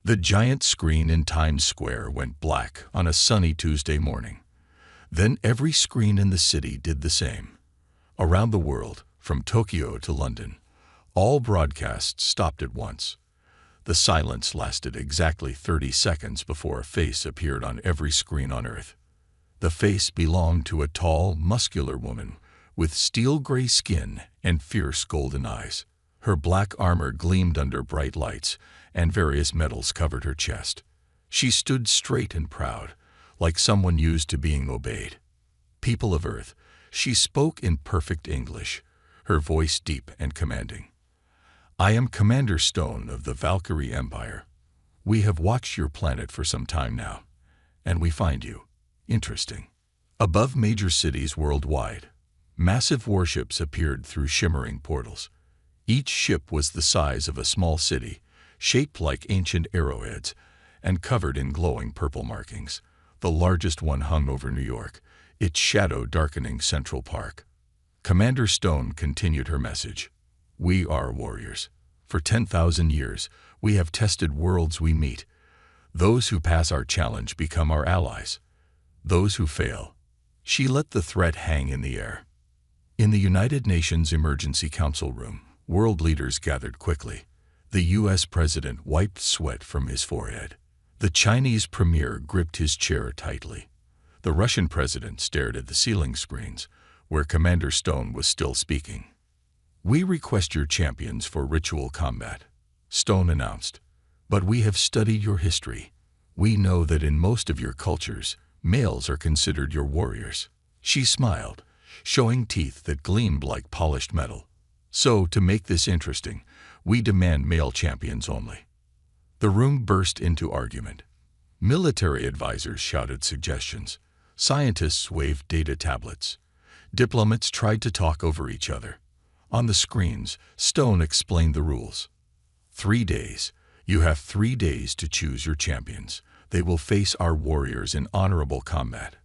The giant screen in Times Square went black on a sunny Tuesday morning. Then every screen in the city did the same. Around the world, from Tokyo to London, all broadcasts stopped at once. The silence lasted exactly 30 seconds before a face appeared on every screen on Earth. The face belonged to a tall, muscular woman with steel-gray skin and fierce golden eyes. Her black armor gleamed under bright lights, and various medals covered her chest. She stood straight and proud, like someone used to being obeyed. People of Earth, she spoke in perfect English, her voice deep and commanding. I am Commander Stone of the Valkyrie Empire. We have watched your planet for some time now, and we find you interesting. Above major cities worldwide, massive warships appeared through shimmering portals. Each ship was the size of a small city, shaped like ancient arrowheads, and covered in glowing purple markings. The largest one hung over New York, its shadow darkening Central Park. Commander Stone continued her message. We are warriors. For 10,000 years, we have tested worlds we meet. Those who pass our challenge become our allies. Those who fail. She let the threat hang in the air. In the United Nations Emergency Council room, world leaders gathered quickly. The U.S. president wiped sweat from his forehead. The Chinese premier gripped his chair tightly. The Russian president stared at the ceiling screens, where Commander Stone was still speaking. We request your champions for ritual combat, Stone announced. But we have studied your history. We know that in most of your cultures, males are considered your warriors. She smiled, showing teeth that gleamed like polished metal. So, to make this interesting, we demand male champions only. The room burst into argument. Military advisors shouted suggestions. Scientists waved data tablets. Diplomats tried to talk over each other. On the screens, Stone explained the rules. 3 days. You have 3 days to choose your champions. They will face our warriors in honorable combat.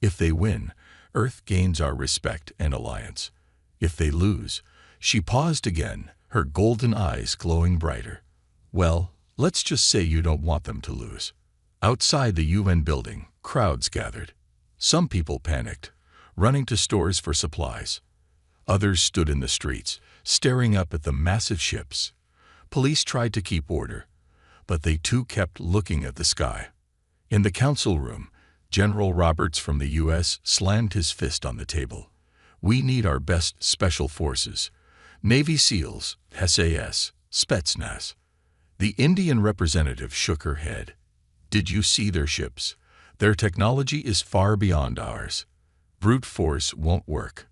If they win, Earth gains our respect and alliance. If they lose, she paused again, her golden eyes glowing brighter. Well, let's just say you don't want them to lose. Outside the UN building, crowds gathered. Some people panicked, running to stores for supplies. Others stood in the streets, staring up at the massive ships. Police tried to keep order, but they too kept looking at the sky. In the council room, General Roberts from the U.S. slammed his fist on the table. We need our best special forces. Navy SEALs, SAS, Spetsnaz. The Indian representative shook her head. Did you see their ships? Their technology is far beyond ours. Brute force won't work.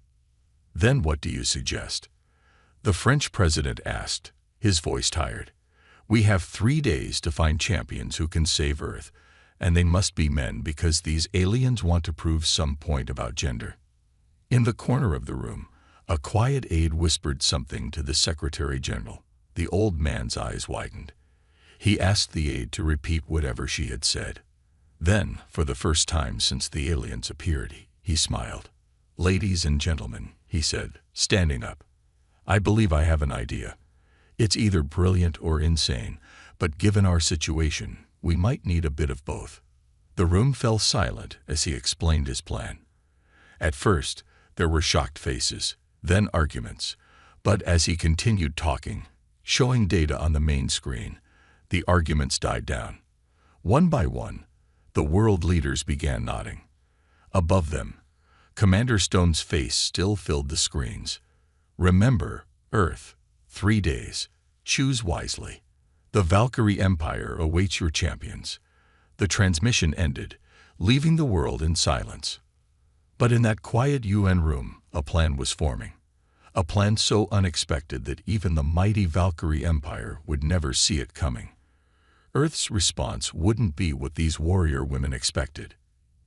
Then what do you suggest? The French president asked, his voice tired. We have 3 days to find champions who can save Earth, and they must be men because these aliens want to prove some point about gender. In the corner of the room, a quiet aide whispered something to the Secretary General. The old man's eyes widened. He asked the aide to repeat whatever she had said. Then, for the first time since the aliens appeared, he smiled. Ladies and gentlemen, he said, standing up. I believe I have an idea. It's either brilliant or insane, but given our situation, we might need a bit of both. The room fell silent as he explained his plan. At first, there were shocked faces, then arguments. But as he continued talking, showing data on the main screen, the arguments died down. One by one, the world leaders began nodding. Above them, Commander Stone's face still filled the screens. Remember, Earth, 3 days. Choose wisely. The Valkyrie Empire awaits your champions. The transmission ended, leaving the world in silence. But in that quiet UN room, a plan was forming. A plan so unexpected that even the mighty Valkyrie Empire would never see it coming. Earth's response wouldn't be what these warrior women expected.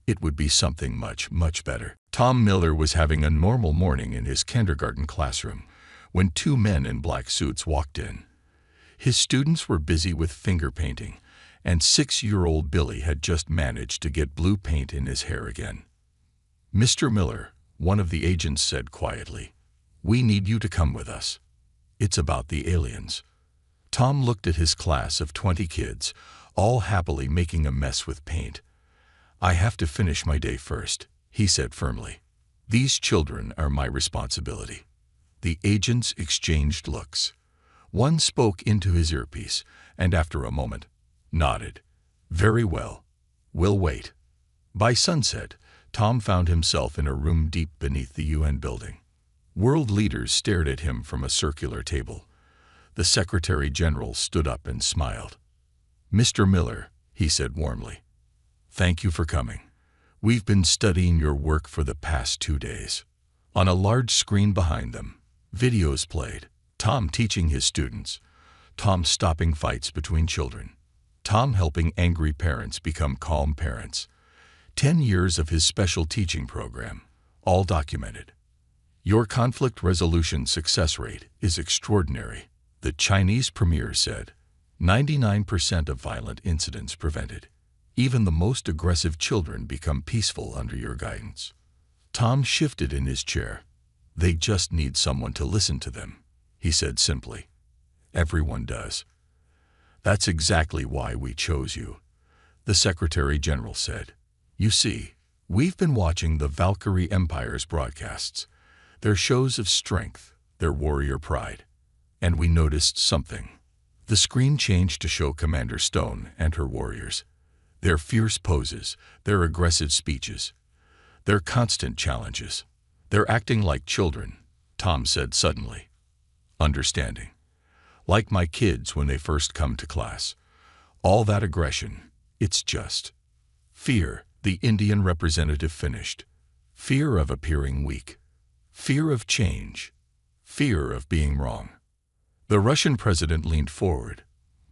It would be something much, much better. Tom Miller was having a normal morning in his kindergarten classroom when 2 men in black suits walked in. His students were busy with finger painting, and 6-year-old Billy had just managed to get blue paint in his hair again. Mr. Miller, one of the agents said quietly, we need you to come with us. It's about the aliens. Tom looked at his class of 20 kids, all happily making a mess with paint. "I have to finish my day first," he said firmly. "These children are my responsibility." The agents exchanged looks. One spoke into his earpiece, and after a moment, nodded. "Very well. We'll wait." By sunset, Tom found himself in a room deep beneath the UN building. World leaders stared at him from a circular table. The Secretary General stood up and smiled. "Mr. Miller," he said warmly, "thank you for coming. We've been studying your work for the past 2 days." On a large screen behind them, videos played. Tom teaching his students. Tom stopping fights between children. Tom helping angry parents become calm parents. 10 years of his special teaching program, all documented. "Your conflict resolution success rate is extraordinary," the Chinese premier said. 99% of violent incidents prevented. Even the most aggressive children become peaceful under your guidance." Tom shifted in his chair. "They just need someone to listen to them," he said simply. "Everyone does." "That's exactly why we chose you," the Secretary General said. "You see, we've been watching the Valkyrie Empire's broadcasts, their shows of strength, their warrior pride. And we noticed something." The screen changed to show Commander Stone and her warriors. Their fierce poses, their aggressive speeches, their constant challenges. "They're acting like children," Tom said suddenly. "Understanding. Like my kids when they first come to class. All that aggression, it's just fear," the Indian representative finished. "Fear of appearing weak. Fear of change. Fear of being wrong." The Russian president leaned forward.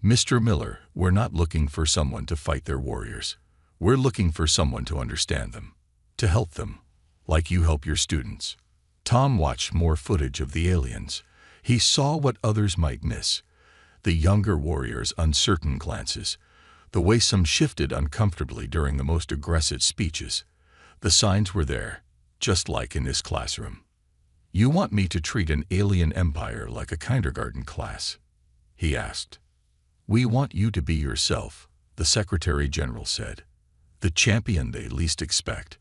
"Mr. Miller, we're not looking for someone to fight their warriors. We're looking for someone to understand them, to help them, like you help your students." Tom watched more footage of the aliens. He saw what others might miss. The younger warriors' uncertain glances, the way some shifted uncomfortably during the most aggressive speeches. The signs were there, just like in his classroom. "You want me to treat an alien empire like a kindergarten class?" he asked. "We want you to be yourself," the Secretary General said. "The champion they least expect,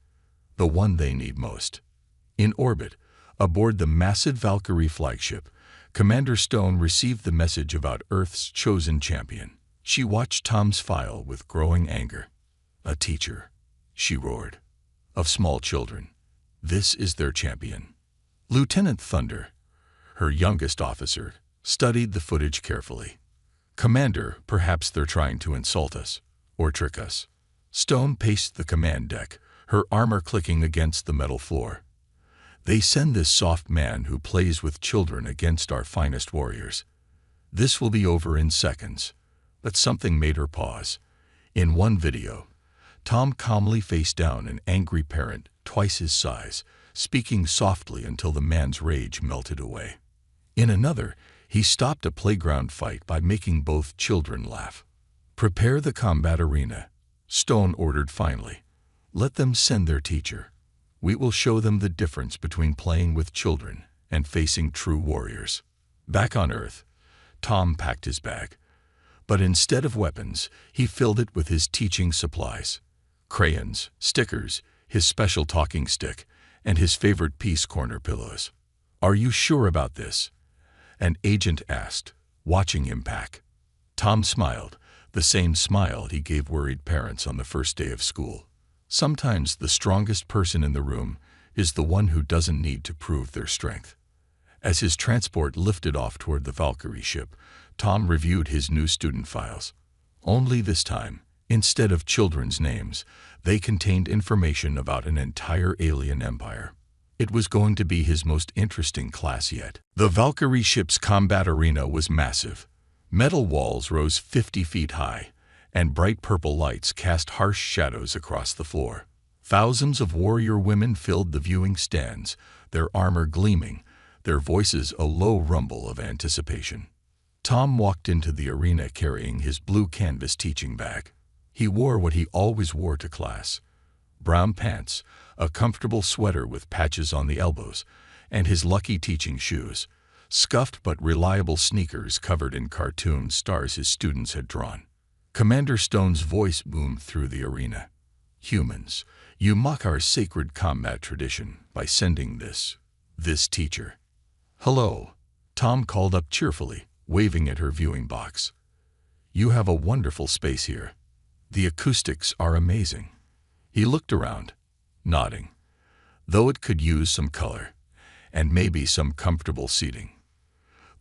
the one they need most." In orbit, aboard the massive Valkyrie flagship, Commander Stone received the message about Earth's chosen champion. She watched Tom's file with growing anger. "A teacher," she roared, "of small children. This is their champion." Lieutenant Thunder, her youngest officer, studied the footage carefully. "Commander, perhaps they're trying to insult us, or trick us." Stone paced the command deck, her armor clicking against the metal floor. "They send this soft man who plays with children against our finest warriors. This will be over in seconds." But something made her pause. In one video, Tom calmly faced down an angry parent twice his size, speaking softly until the man's rage melted away. In another, he stopped a playground fight by making both children laugh. "Prepare the combat arena," Stone ordered finally. "Let them send their teacher. We will show them the difference between playing with children and facing true warriors." Back on Earth, Tom packed his bag. But instead of weapons, he filled it with his teaching supplies. Crayons, stickers, his special talking stick, and his favorite Peace Corner pillows. "Are you sure about this?" an agent asked, watching him pack. Tom smiled, the same smile he gave worried parents on the first day of school. Sometimes the strongest person in the room is the one who doesn't need to prove their strength. As his transport lifted off toward the Valkyrie ship, Tom reviewed his new student files. Only this time, instead of children's names, they contained information about an entire alien empire. It was going to be his most interesting class yet. The Valkyrie ship's combat arena was massive. Metal walls rose 50 feet high, and bright purple lights cast harsh shadows across the floor. Thousands of warrior women filled the viewing stands, their armor gleaming, their voices a low rumble of anticipation. Tom walked into the arena carrying his blue canvas teaching bag. He wore what he always wore to class: brown pants, a comfortable sweater with patches on the elbows, and his lucky teaching shoes, scuffed but reliable sneakers covered in cartoon stars his students had drawn. Commander Stone's voice boomed through the arena. "Humans, you mock our sacred combat tradition by sending this teacher." "Hello," Tom called up cheerfully, waving at her viewing box. "You have a wonderful space here. The acoustics are amazing." He looked around, nodding, though it could use some color, and maybe some comfortable seating.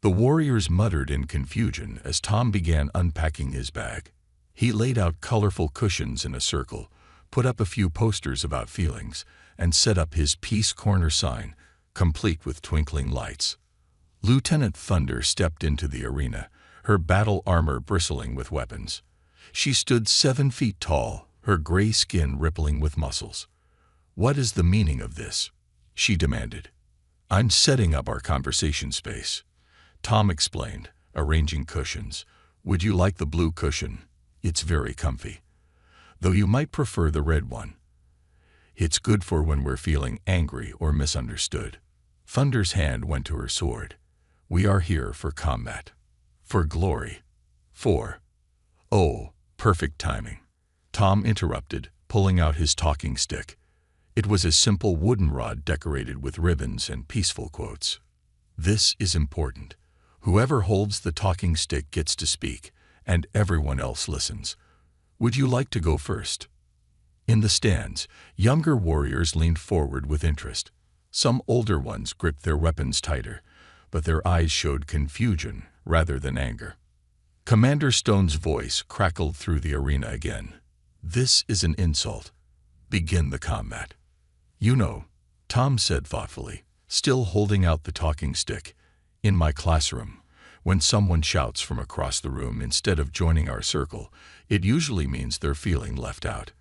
The warriors muttered in confusion as Tom began unpacking his bag. He laid out colorful cushions in a circle, put up a few posters about feelings, and set up his Peace Corner sign, complete with twinkling lights. Lieutenant Thunder stepped into the arena, her battle armor bristling with weapons. She stood 7 feet tall, her gray skin rippling with muscles. "What is the meaning of this?" she demanded. "I'm setting up our conversation space," Tom explained, arranging cushions. "Would you like the blue cushion? It's very comfy. Though you might prefer the red one. It's good for when we're feeling angry or misunderstood." Thunder's hand went to her sword. "We are here for combat. For glory. For—" "Oh, perfect timing," Tom interrupted, pulling out his talking stick. It was a simple wooden rod decorated with ribbons and peaceful quotes. "This is important. Whoever holds the talking stick gets to speak, and everyone else listens. Would you like to go first?" In the stands, younger warriors leaned forward with interest. Some older ones gripped their weapons tighter, but their eyes showed confusion rather than anger. Commander Stone's voice crackled through the arena again. "This is an insult. Begin the combat." "You know," Tom said thoughtfully, still holding out the talking stick, "in my classroom, when someone shouts from across the room instead of joining our circle, it usually means they're feeling left out.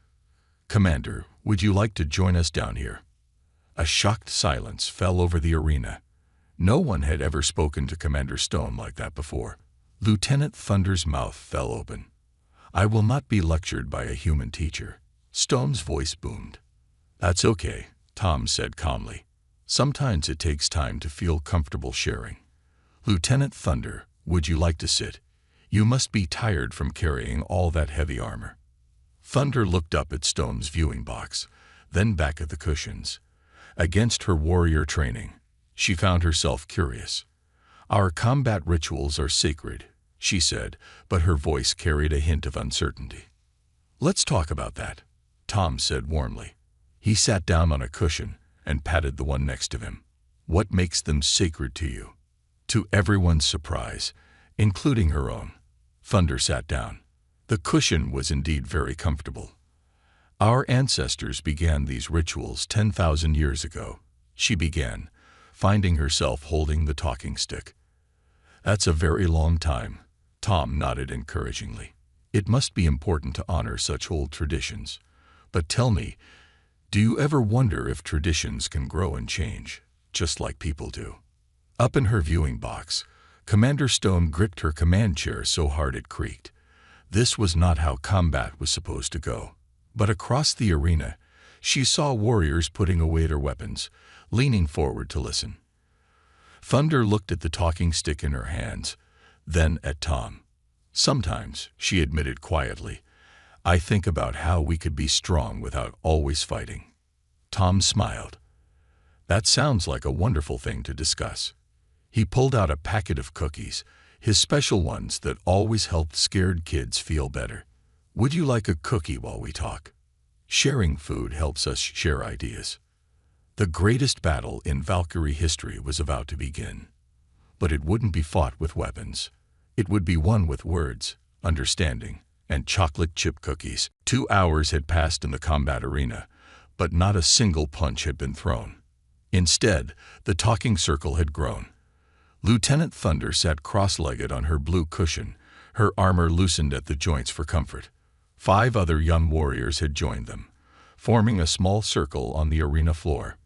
Commander, would you like to join us down here?" A shocked silence fell over the arena. No one had ever spoken to Commander Stone like that before. Lieutenant Thunder's mouth fell open. "I will not be lectured by a human teacher," Stone's voice boomed. "That's okay," Tom said calmly. "Sometimes it takes time to feel comfortable sharing. Lieutenant Thunder, would you like to sit? You must be tired from carrying all that heavy armor." Thunder looked up at Stone's viewing box, then back at the cushions. Against her warrior training, she found herself curious. "Our combat rituals are sacred," she said, but her voice carried a hint of uncertainty. "Let's talk about that," Tom said warmly. He sat down on a cushion and patted the one next to him. "What makes them sacred to you?" To everyone's surprise, including her own, Thunder sat down. The cushion was indeed very comfortable. "Our ancestors began these rituals 10,000 years ago," she began, finding herself holding the talking stick. "That's a very long time," Tom nodded encouragingly. "It must be important to honor such old traditions. But tell me, do you ever wonder if traditions can grow and change, just like people do?" Up in her viewing box, Commander Stone gripped her command chair so hard it creaked. This was not how combat was supposed to go. But across the arena, she saw warriors putting away their weapons, leaning forward to listen. Thunder looked at the talking stick in her hands, then at Tom. "Sometimes," she admitted quietly, "I think about how we could be strong without always fighting." Tom smiled. "That sounds like a wonderful thing to discuss." He pulled out a packet of cookies, his special ones that always helped scared kids feel better. "Would you like a cookie while we talk? Sharing food helps us share ideas." The greatest battle in Valkyrie history was about to begin. But it wouldn't be fought with weapons. It would be won with words, understanding, and chocolate chip cookies. 2 hours had passed in the combat arena, but not a single punch had been thrown. Instead, the talking circle had grown. Lieutenant Thunder sat cross-legged on her blue cushion, her armor loosened at the joints for comfort. 5 other young warriors had joined them, forming a small circle on the arena floor.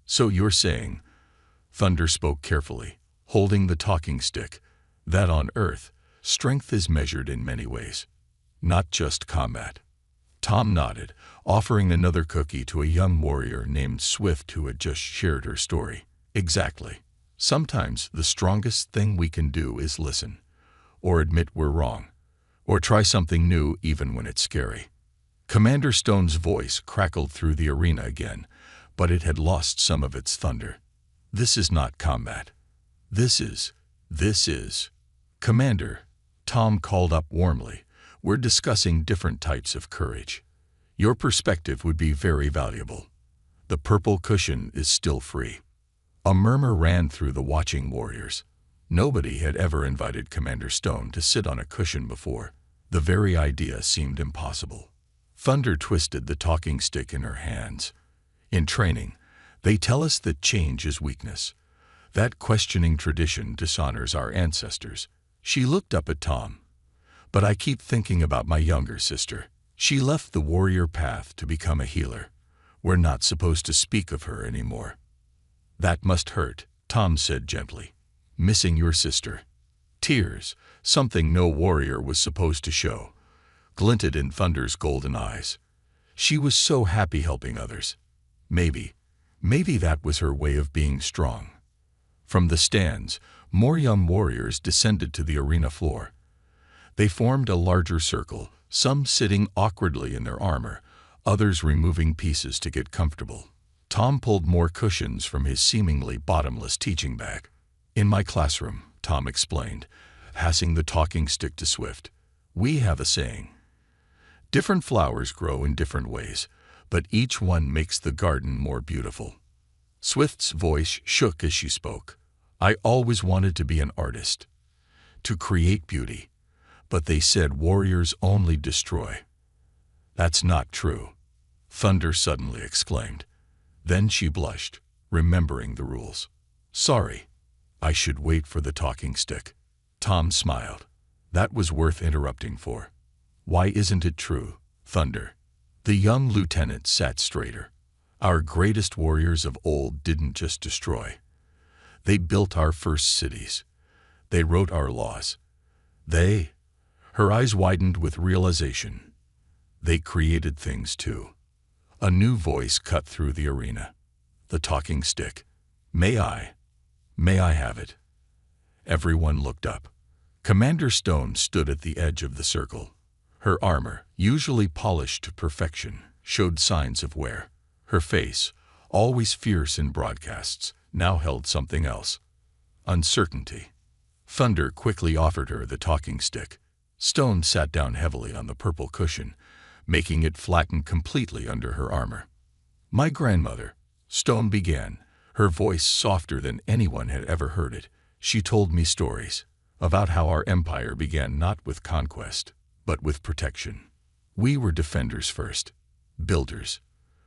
"So you're saying," Thunder spoke carefully, holding the talking stick, "that on Earth, strength is measured in many ways, not just combat." Tom nodded, offering another cookie to a young warrior named Swift who had just shared her story. "Exactly. Sometimes the strongest thing we can do is listen, or admit we're wrong, or try something new even when it's scary. Commander Stone's voice crackled through the arena again, but it had lost some of its thunder. This is not combat. This is. Commander, Tom called up warmly, we're discussing different types of courage. Your perspective would be very valuable. The purple cushion is still free. A murmur ran through the watching warriors. Nobody had ever invited Commander Stone to sit on a cushion before. The very idea seemed impossible. Thunder twisted the talking stick in her hands. In training, they tell us that change is weakness. That questioning tradition dishonors our ancestors. She looked up at Tom. But I keep thinking about my younger sister. She left the warrior path to become a healer. We're not supposed to speak of her anymore. That must hurt, Tom said gently. Missing your sister. Tears, something no warrior was supposed to show, glinted in Thunder's golden eyes. She was so happy helping others. Maybe that was her way of being strong. From the stands, more young warriors descended to the arena floor. They formed a larger circle, some sitting awkwardly in their armor, others removing pieces to get comfortable. Tom pulled more cushions from his seemingly bottomless teaching bag. In my classroom, Tom explained, passing the talking stick to Swift, we have a saying. Different flowers grow in different ways, but each one makes the garden more beautiful. Swift's voice shook as she spoke. I always wanted to be an artist, to create beauty, but they said warriors only destroy. That's not true, Thunder suddenly exclaimed. Then she blushed, remembering the rules. Sorry, I should wait for the talking stick. Tom smiled. That was worth interrupting for. Why isn't it true, Thunder? The young lieutenant sat straighter. Our greatest warriors of old didn't just destroy. They built our first cities. They wrote our laws. Her eyes widened with realization. They created things too. A new voice cut through the arena. The talking stick. May I have it? Everyone looked up. Commander Stone stood at the edge of the circle. Her armor, usually polished to perfection, showed signs of wear. Her face, always fierce in broadcasts, now held something else. Uncertainty. Thunder quickly offered her the talking stick. Stone sat down heavily on the purple cushion, making it flatten completely under her armor. My grandmother, Stone began, her voice softer than anyone had ever heard it. She told me stories about how our empire began not with conquest, but with protection. We were defenders first, builders.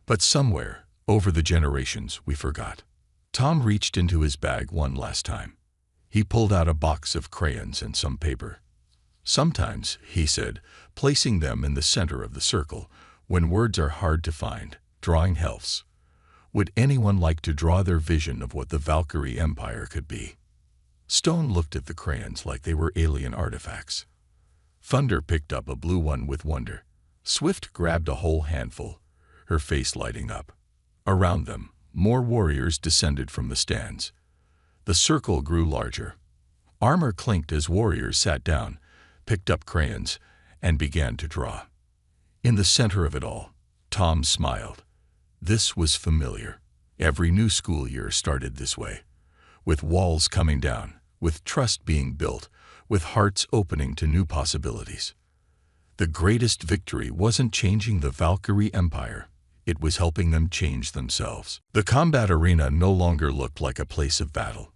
But somewhere, over the generations, we forgot. Tom reached into his bag one last time. He pulled out a box of crayons and some paper. Sometimes, he said, placing them in the center of the circle, when words are hard to find, drawing helps. Would anyone like to draw their vision of what the Valkyrie Empire could be? Stone looked at the crayons like they were alien artifacts. Thunder picked up a blue one with wonder. Swift grabbed a whole handful, her face lighting up. Around them, more warriors descended from the stands. The circle grew larger. Armor clinked as warriors sat down, picked up crayons, and began to draw. In the center of it all, Tom smiled. This was familiar. Every new school year started this way, with walls coming down, with trust being built, with hearts opening to new possibilities. The greatest victory wasn't changing the Valkyrie Empire. It was helping them change themselves. The combat arena no longer looked like a place of battle.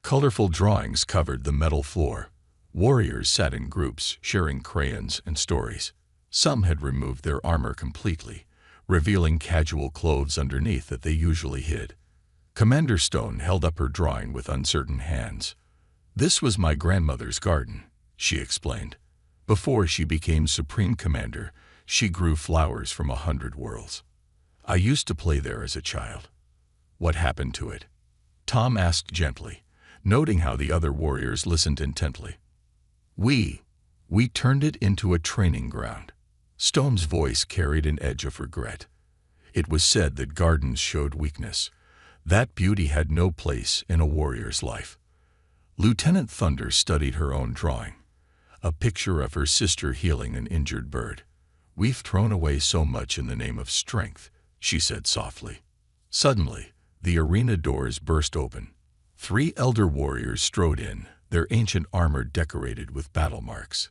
Colorful drawings covered the metal floor. Warriors sat in groups, sharing crayons and stories. Some had removed their armor completely, revealing casual clothes underneath that they usually hid. Commander Stone held up her drawing with uncertain hands. This was my grandmother's garden, she explained. Before she became Supreme Commander, she grew flowers from 100 worlds. I used to play there as a child. What happened to it? Tom asked gently, noting how the other warriors listened intently. We turned it into a training ground. Stone's voice carried an edge of regret. It was said that gardens showed weakness. That beauty had no place in a warrior's life. Lieutenant Thunder studied her own drawing, a picture of her sister healing an injured bird. "We've thrown away so much in the name of strength," she said softly. Suddenly, the arena doors burst open. 3 elder warriors strode in, their ancient armor decorated with battle marks.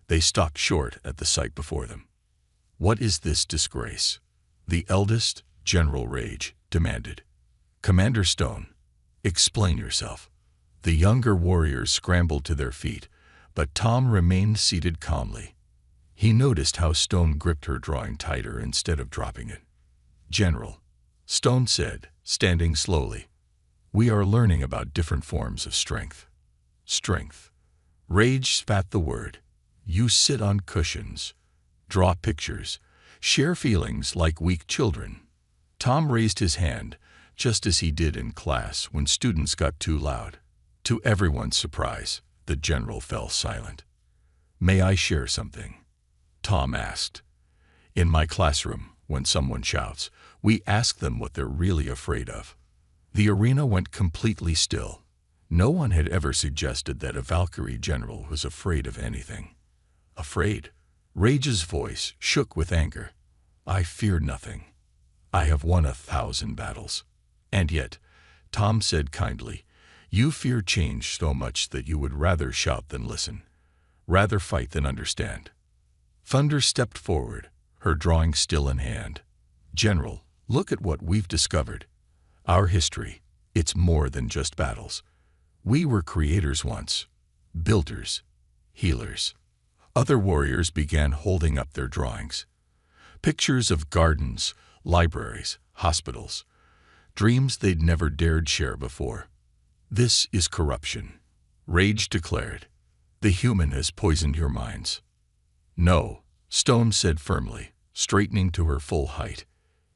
They stopped short at the sight before them. "What is this disgrace?" the eldest, General Rage, demanded. "Commander Stone, explain yourself." The younger warriors scrambled to their feet, but Tom remained seated calmly. He noticed how Stone gripped her drawing tighter instead of dropping it. "General," Stone said, standing slowly, "we are learning about different forms of strength." "Strength." Rage spat the word. "You sit on cushions, draw pictures, share feelings like weak children." Tom raised his hand, just as he did in class when students got too loud. To everyone's surprise, the general fell silent. "May I share something?" Tom asked. "In my classroom, when someone shouts, we ask them what they're really afraid of." The arena went completely still. No one had ever suggested that a Valkyrie general was afraid of anything. "Afraid?" Rage's voice shook with anger. "I fear nothing. I have won 1,000 battles. And yet," Tom said kindly, "you fear change so much that you would rather shout than listen, rather fight than understand." Thunder stepped forward, her drawing still in hand. "General, look at what we've discovered. Our history, it's more than just battles. We were creators once, builders, healers." Other warriors began holding up their drawings. Pictures of gardens, libraries, hospitals, dreams they'd never dared share before. "This is corruption," Rage declared. "The human has poisoned your minds." "No," Stone said firmly, straightening to her full height.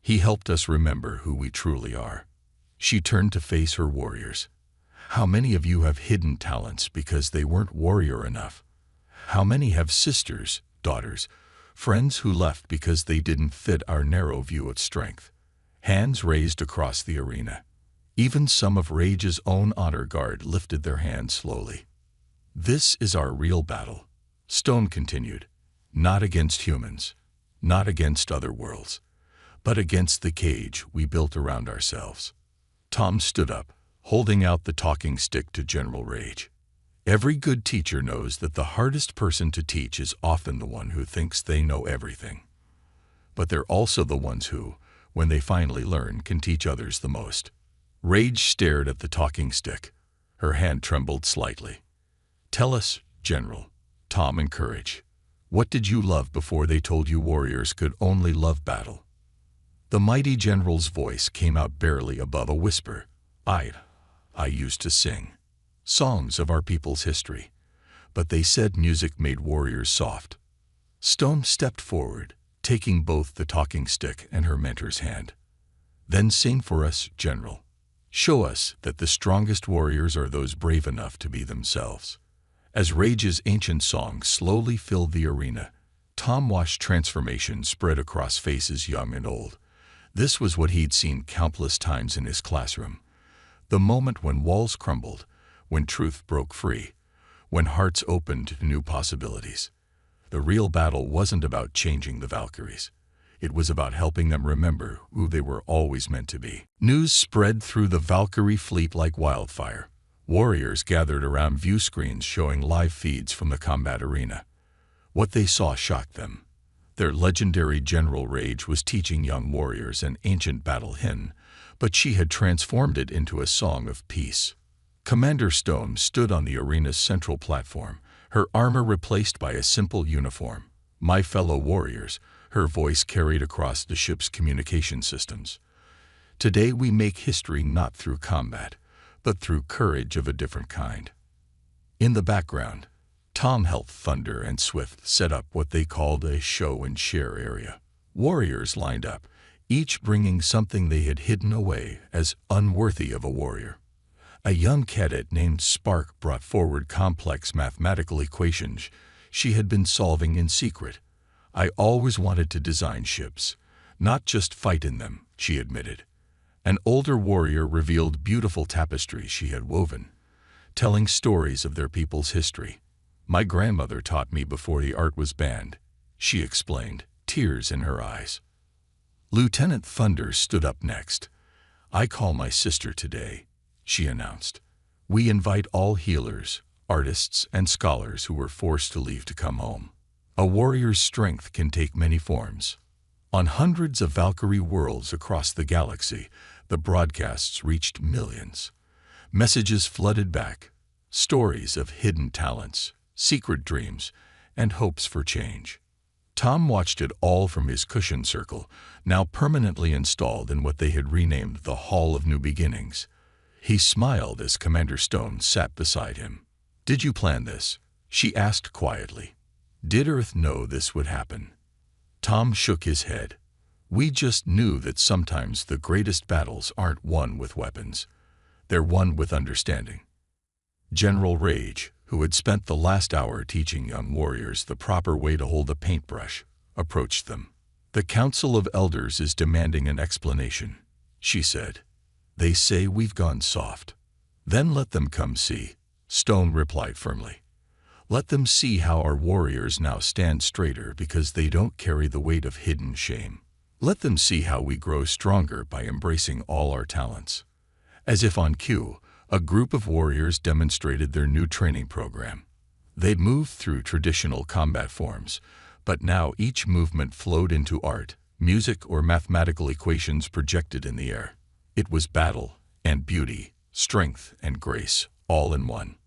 "He helped us remember who we truly are." She turned to face her warriors. "How many of you have hidden talents because they weren't warrior enough? How many have sisters, daughters, friends who left because they didn't fit our narrow view of strength?" Hands raised across the arena. Even some of Rage's own honor guard lifted their hands slowly. "This is our real battle," Stone continued. "Not against humans, not against other worlds, but against the cage we built around ourselves." Tom stood up, holding out the talking stick to General Rage. "Every good teacher knows that the hardest person to teach is often the one who thinks they know everything. But they're also the ones who, when they finally learn, can teach others the most." Rage stared at the talking stick. Her hand trembled slightly. "Tell us, General," Tom encouraged. "What did you love before they told you warriors could only love battle?" The mighty general's voice came out barely above a whisper. I used to sing songs of our people's history, but they said music made warriors soft." Stone stepped forward, taking both the talking stick and her mentor's hand. "Then sing for us, General. Show us that the strongest warriors are those brave enough to be themselves." As Rage's ancient song slowly filled the arena, Tom watched transformation spread across faces young and old. This was what he'd seen countless times in his classroom. The moment when walls crumbled, when truth broke free, when hearts opened to new possibilities. The real battle wasn't about changing the Valkyries. It was about helping them remember who they were always meant to be. News spread through the Valkyrie fleet like wildfire. Warriors gathered around view screens showing live feeds from the combat arena. What they saw shocked them. Their legendary General Rage was teaching young warriors an ancient battle hymn, but she had transformed it into a song of peace. Commander Stone stood on the arena's central platform, her armor replaced by a simple uniform. "My fellow warriors," her voice carried across the ship's communication systems. "Today we make history not through combat, but through courage of a different kind." In the background, Tom helped Thunder and Swift set up what they called a show and share area. Warriors lined up, each bringing something they had hidden away as unworthy of a warrior. A young cadet named Spark brought forward complex mathematical equations she had been solving in secret. "I always wanted to design ships, not just fight in them," she admitted. An older warrior revealed beautiful tapestries she had woven, telling stories of their people's history. "My grandmother taught me before the art was banned," she explained, tears in her eyes. Lieutenant Thunder stood up next. "I call my sister today," she announced. "We invite all healers, artists, and scholars who were forced to leave to come home." A warrior's strength can take many forms. On hundreds of Valkyrie worlds across the galaxy, the broadcasts reached millions. Messages flooded back, stories of hidden talents, secret dreams, and hopes for change. Tom watched it all from his cushioned circle, now permanently installed in what they had renamed the Hall of New Beginnings. He smiled as Commander Stone sat beside him. "Did you plan this?" she asked quietly. "Did Earth know this would happen?" Tom shook his head. "We just knew that sometimes the greatest battles aren't won with weapons. They're won with understanding." General Rage, who had spent the last hour teaching young warriors the proper way to hold a paintbrush, approached them. "The Council of Elders is demanding an explanation," she said. "They say we've gone soft." "Then let them come see," Stone replied firmly. "Let them see how our warriors now stand straighter because they don't carry the weight of hidden shame. Let them see how we grow stronger by embracing all our talents." As if on cue, a group of warriors demonstrated their new training program. They'd moved through traditional combat forms, but now each movement flowed into art, music, or mathematical equations projected in the air. It was battle and beauty, strength and grace, all in one.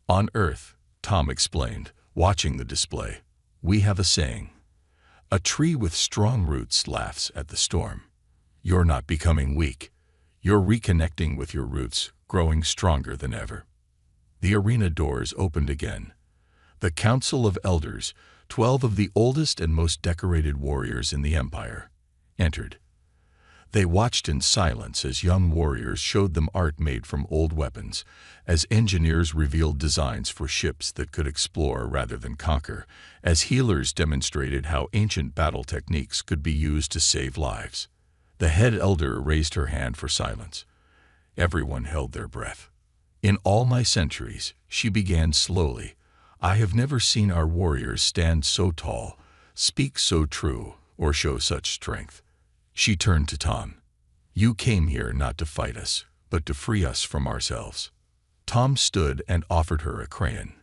"On Earth," Tom explained, watching the display, "we have a saying. A tree with strong roots laughs at the storm. You're not becoming weak. You're reconnecting with your roots, growing stronger than ever." The arena doors opened again. The Council of Elders, 12 of the oldest and most decorated warriors in the Empire, entered. They watched in silence as young warriors showed them art made from old weapons, as engineers revealed designs for ships that could explore rather than conquer, as healers demonstrated how ancient battle techniques could be used to save lives. The head elder raised her hand for silence. Everyone held their breath. "In all my centuries," she began slowly, "I have never seen our warriors stand so tall, speak so true, or show such strength." She turned to Tom. "You came here not to fight us, but to free us from ourselves." Tom stood and offered her a crayon.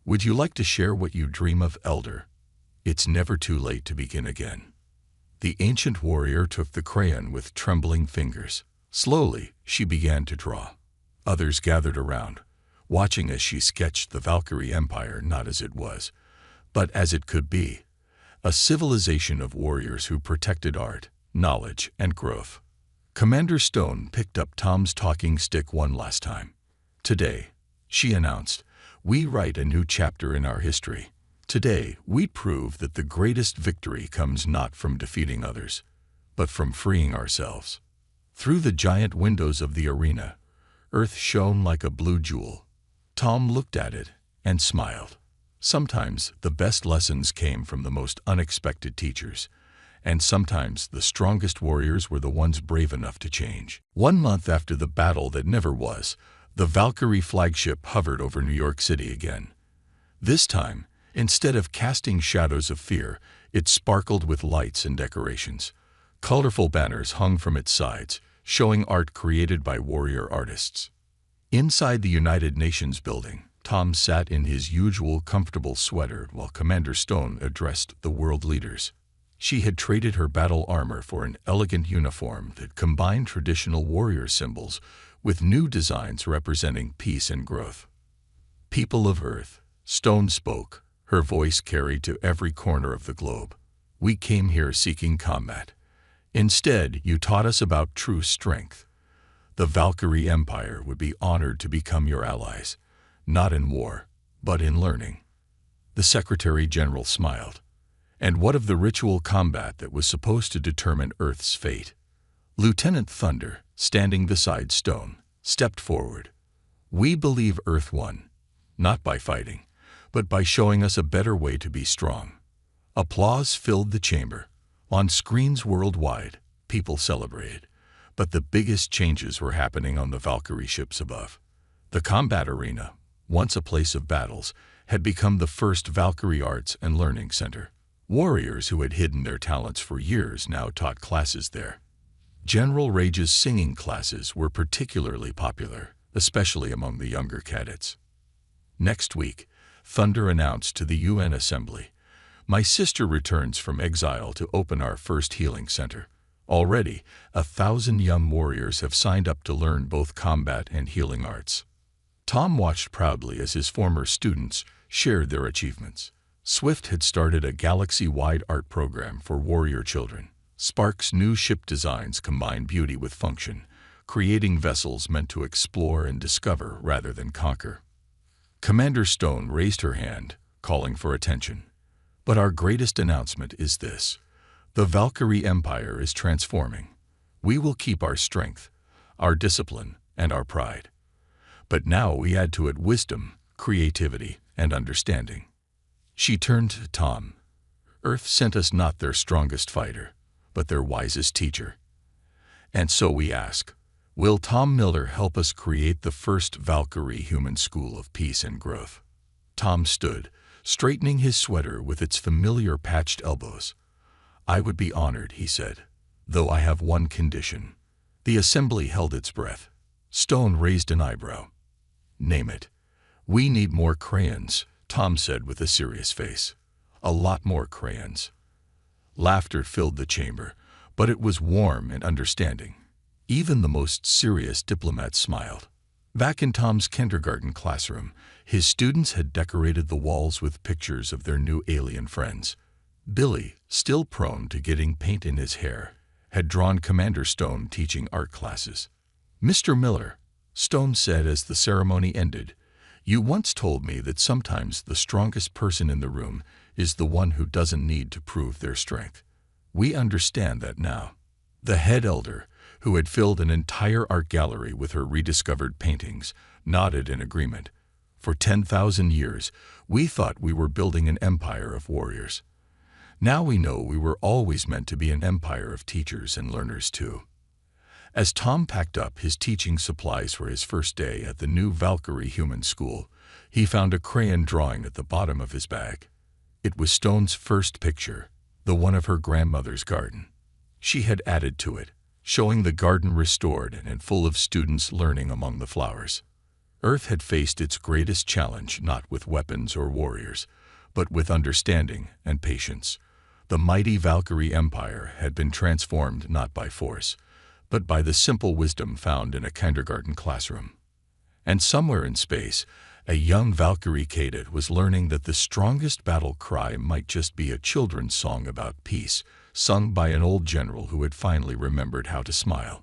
"Would you like to share what you dream of, Elder? It's never too late to begin again." The ancient warrior took the crayon with trembling fingers. Slowly, she began to draw. Others gathered around, watching as she sketched the Valkyrie Empire not as it was, but as it could be. A civilization of warriors who protected art, knowledge, and growth. Commander Stone picked up Tom's talking stick one last time. "Today," she announced, "we write a new chapter in our history. Today, we prove that the greatest victory comes not from defeating others, but from freeing ourselves." Through the giant windows of the arena, Earth shone like a blue jewel. Tom looked at it and smiled. Sometimes the best lessons came from the most unexpected teachers, and sometimes the strongest warriors were the ones brave enough to change. 1 month after the battle that never was, the Valkyrie flagship hovered over New York City again. This time, instead of casting shadows of fear, it sparkled with lights and decorations. Colorful banners hung from its sides, showing art created by warrior artists. Inside the United Nations building, Tom sat in his usual comfortable sweater while Commander Stone addressed the world leaders. She had traded her battle armor for an elegant uniform that combined traditional warrior symbols with new designs representing peace and growth. "People of Earth," Stone spoke, her voice carried to every corner of the globe. "We came here seeking combat. Instead, you taught us about true strength. The Valkyrie Empire would be honored to become your allies, not in war, but in learning." The Secretary General smiled. "And what of the ritual combat that was supposed to determine Earth's fate?" Lieutenant Thunder, standing beside Stone, stepped forward. "We believe Earth won, not by fighting, but by showing us a better way to be strong." Applause filled the chamber. On screens worldwide, people celebrated. But the biggest changes were happening on the Valkyrie ships above. The combat arena, once a place of battles, had become the first Valkyrie Arts and Learning Center. Warriors who had hidden their talents for years now taught classes there. General Rage's singing classes were particularly popular, especially among the younger cadets. Next week, Thunder announced to the UN Assembly, "My sister returns from exile to open our first healing center. Already, 1,000 young warriors have signed up to learn both combat and healing arts." Tom watched proudly as his former students shared their achievements. Swift had started a galaxy-wide art program for warrior children. Spark's new ship designs combine beauty with function, creating vessels meant to explore and discover rather than conquer. Commander Stone raised her hand, calling for attention. "But our greatest announcement is this. The Valkyrie Empire is transforming. We will keep our strength, our discipline, and our pride. But now we add to it wisdom, creativity, and understanding." She turned to Tom. "Earth sent us not their strongest fighter, but their wisest teacher. And so we ask, will Tom Miller help us create the first Valkyrie human school of peace and growth?" Tom stood, straightening his sweater with its familiar patched elbows. "I would be honored," he said, "though I have one condition." The assembly held its breath. Stone raised an eyebrow. "Name it." "We need more crayons," Tom said with a serious face. "A lot more crayons." Laughter filled the chamber, but it was warm and understanding. Even the most serious diplomats smiled. Back in Tom's kindergarten classroom, his students had decorated the walls with pictures of their new alien friends. Billy, still prone to getting paint in his hair, had drawn Commander Stone teaching art classes. "Mr. Miller," Stone said as the ceremony ended, "you once told me that sometimes the strongest person in the room is the one who doesn't need to prove their strength. We understand that now." The head elder, who had filled an entire art gallery with her rediscovered paintings, nodded in agreement. "For 10,000 years, we thought we were building an empire of warriors. Now we know we were always meant to be an empire of teachers and learners too." As Tom packed up his teaching supplies for his first day at the new Valkyrie Human School, he found a crayon drawing at the bottom of his bag. It was Stone's first picture, the one of her grandmother's garden. She had added to it, showing the garden restored and full of students learning among the flowers. Earth had faced its greatest challenge not with weapons or warriors, but with understanding and patience. The mighty Valkyrie Empire had been transformed not by force, but by the simple wisdom found in a kindergarten classroom. And somewhere in space, a young Valkyrie cadet was learning that the strongest battle cry might just be a children's song about peace, sung by an old general who had finally remembered how to smile.